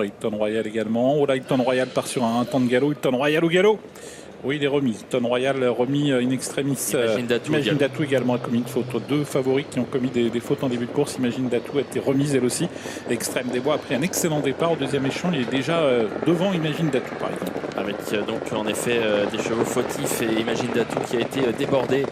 Hilton Royal également. Oh là, Hilton Royal part sur un temps de galop. Hilton Royal au galop. Oui, il est remis. Hilton Royal remis in extremis. Imagine Datou également a commis une faute. Deux favoris qui ont commis des fautes en début de course. Imagine Datou a été remise elle aussi. Extrême des Bois a pris un excellent départ au deuxième échelon. Il est déjà devant Imagine Datou par exemple. Avec donc en effet des chevaux fautifs et Imagine Datou qui a été débordé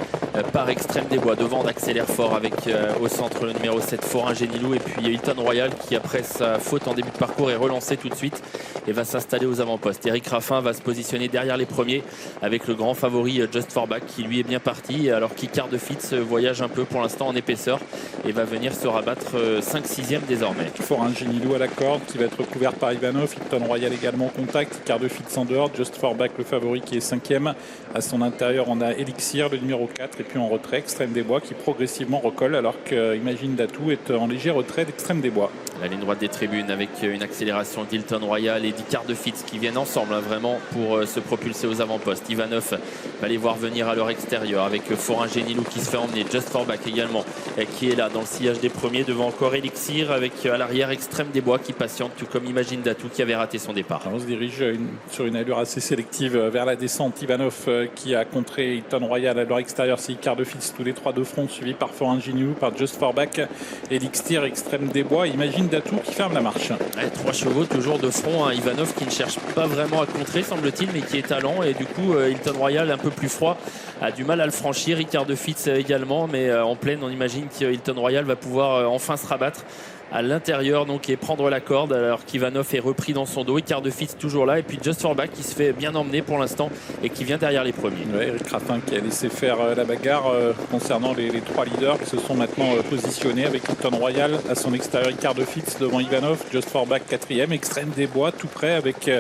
par Extrême des Bois. Devant, on accélère fort avec au centre le numéro 7 Forain Génilou et puis Hilton Royal qui après sa faute en début de parcours est relancé tout de suite et va s'installer aux avant-postes. Eric Raffin va se positionner derrière les premiers avec le grand favori Just for Back qui lui est bien parti alors qu'Icard de Fitz voyage un peu pour l'instant en épaisseur et va venir se rabattre 5-6e désormais. Forain Génilou à la corde qui va être recouvert par Ivanov. Hilton Royal également en contact. Icard de Fitz en dehors. Just for Back le favori qui est 5e. À son intérieur on a Elixir le numéro 4 et puis en retrait Extrême des Bois qui progressivement recolle alors que Imagine Datou est en léger retrait d'Extrême des Bois. La ligne droite des tribunes avec une accélération d'Hilton Royal et d'Icard de Fitz qui viennent ensemble vraiment pour se propulser aux avant-postes. Ivanov va les voir venir à leur extérieur avec Forain Génilou qui se fait emmener. Just for Back également qui est là dans le sillage des premiers devant encore Elixir avec à l'arrière Extrême des Bois qui patiente tout comme Imagine Datou qui avait raté son départ. On se dirige sur une allure assez sélective vers la descente. Ivanov qui a contré Hilton Royal à leur extérieur. C'est Icard de Fitz tous les trois de front suivi par Forain Génilou, par Just for Back, Elixir, Extrême des Bois. Imagine Datou qui ferme la marche. Ouais, trois chevaux toujours de front. Ivanov qui ne cherche pas vraiment à contrer semble-t-il mais qui est talent et du coup Hilton Royal un peu plus froid a du mal à le franchir. Icard de Fitz également mais en pleine on imagine qu'Hilton Royal va pouvoir enfin se rabattre à l'intérieur donc et prendre la corde alors qu'Ivanov est repris dans son dos. Icard de Fitz toujours là et puis Just for Back qui se fait bien emmener pour l'instant et qui vient derrière les premiers. Ouais, Eric Raffin qui a laissé faire la bagarre concernant les trois leaders qui se sont maintenant positionnés avec Hilton Royal à son extérieur, Icard de Fitz devant Ivanov, Just for Back 4e, Extrême des Bois tout près avec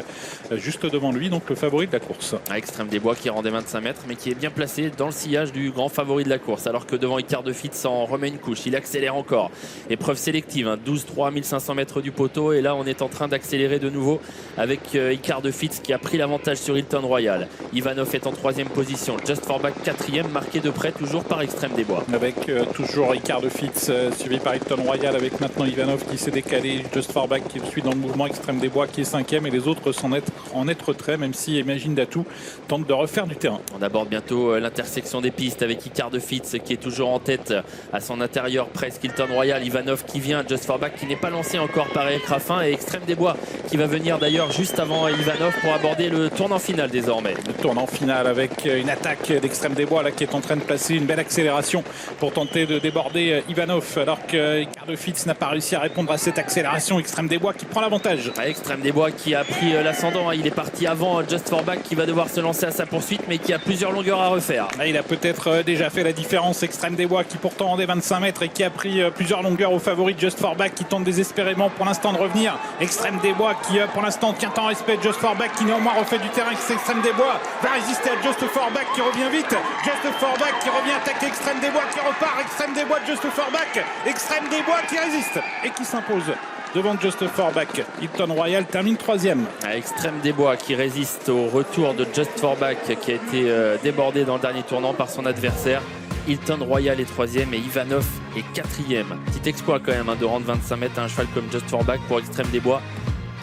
juste devant lui donc le favori de la course. Extrême des Bois qui rend des 25 mètres mais qui est bien placé dans le sillage du grand favori de la course alors que devant Icard de Fitz en remet une couche. Il accélère encore. Épreuve sélective 12-3 1500 mètres du poteau et là on est en train d'accélérer de nouveau avec Icard de Fitz qui a pris l'avantage sur Hilton Royal. Ivanov est en 3e position. Just for Back 4e marqué de près toujours par Extrême des Bois. Avec toujours Icard de Fitz suivi par Hilton Royal avec maintenant Ivanov qui s'est décalé. Just for Back qui suit dans le mouvement. Extrême des Bois qui est 5e et les autres sont en net retrait même si Imagine Datou tente de refaire du terrain. On aborde bientôt l'intersection des pistes avec Icard de Fitz qui est toujours en tête à son intérieur presque. Hilton Royal, Ivanov qui vient, Just for Back qui n'est pas lancé encore par Eric Raffin et Extrême des Bois qui va venir d'ailleurs juste avant Ivanov pour aborder le tournant final désormais. Le tournant final avec une attaque d'Extrême des Bois là qui est en train de placer une belle accélération pour tenter de déborder Ivanov alors que Icard de Fitz n'a pas réussi à répondre à cette accélération. Extrême des Bois qui prend l'avantage. Extrême des Bois qui a pris l'ascendant, il est parti avant Just for Back qui va devoir se lancer à sa poursuite mais qui a plusieurs longueurs à refaire. Il a peut-être déjà fait la différence. Extrême des Bois qui pourtant rendait 25 mètres et qui a pris plusieurs longueurs au favori Just for Back qui tente désespérément pour l'instant de revenir. Extrême des Bois qui pour l'instant tient en respect Just for Back qui néanmoins refait du terrain. Extrême des Bois va résister à Just for Back qui revient vite. Just for Back qui revient attaquer Extrême des Bois qui repart. Extrême des Bois de Just for Back. Extrême des Bois qui résiste et qui s'impose devant Just for Back. Hilton Royal termine 3e. Extrême des Bois qui résiste au retour de Just for Back qui a été débordé dans le dernier tournant par son adversaire. Hilton Royal est 3e et Ivanov est 4e. Petit exploit quand même de rendre 25 mètres à un cheval comme Just for Back pour Extrême des Bois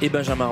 et Benjamin.